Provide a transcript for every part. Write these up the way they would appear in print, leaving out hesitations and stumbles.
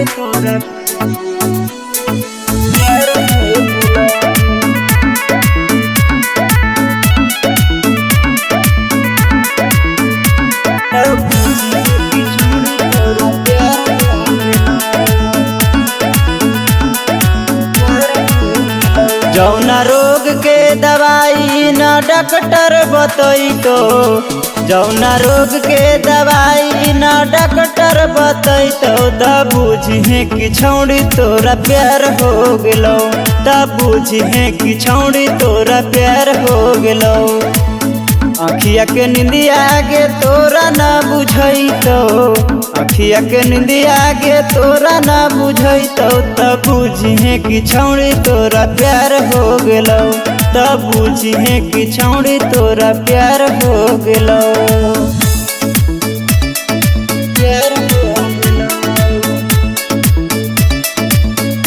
तोरा जौना रोग के दवाई न डॉक्टर बतैतो, जौना रोग के दवाई न डॉक्टर बतैतो, तब बुझे कि छौड़ी तोरा प्यार हो गेलो, तब बुझे कि छौड़ी तोरा प्यार हो गेलो। अखिया के निंदिया गे तोरा ना बुझैतो, अखिया के निंदिया गे तोरा ना बुझैतो, तब बुझे कि छौड़ी तोरा प्यार हो गेलो, तब बुझे कि छौड़ी तोरा प्यार हो गेलो। प्यार हो गेलो,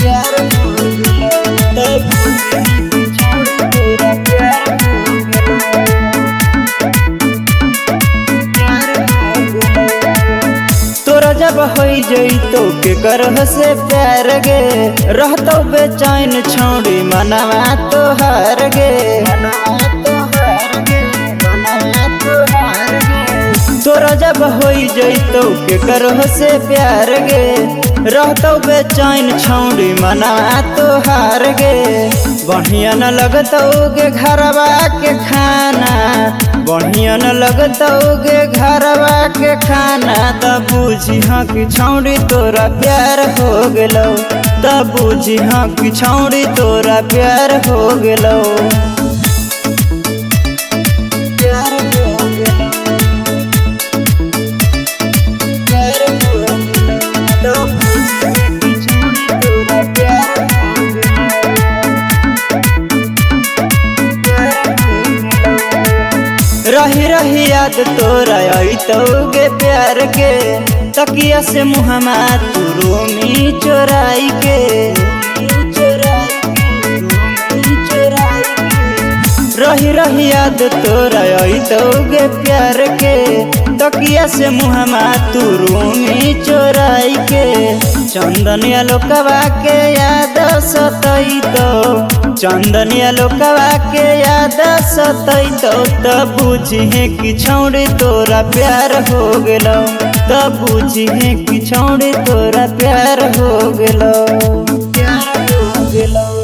प्यार हो गेलो, तब बुझे कि छौड़ी तोरा प्यार हो गेलो। तोरा जब हो जइतो के करह से प्यार गे, रहतो बेचैन छौड़ी मनवा तोहार गे, तोरा जब हो जइतो के करह से प्यार गे, रहतो बेचैन छौड़ी मनवा तोहार गे। बढ़िया न लगतो गे घरवा के खाना, बढ़िया न लगतो गे घरवा के खाना, तब बुझी कि छौड़ी तोरा प्यार हो गेलो, तब बुझी कि छौड़ी तोरा प्यार हो गेलो। प्यार हो गेलो, प्यार हो गेलो, तब बुझी कि छौड़ी तोरा प्यार हो गेलो। रही रही याद तोरा अइतो गे प्यार के, तकिया से मुहमा तू रोमी चोराई के, रही रही याद तोरा अइतो गे प्यार के, तकिया से मुहमा तू रोमी चोराई के। चंदनिया लोकवा के याद सतैतो, चंदनिया लोकवा के याद सतैतो, तब बुझे कि छौड़ी तोरा प्यार हो गेलो, तब बुझे कि छौड़ी तोरा प्यार हो गेलो, प्यार हो गेलो।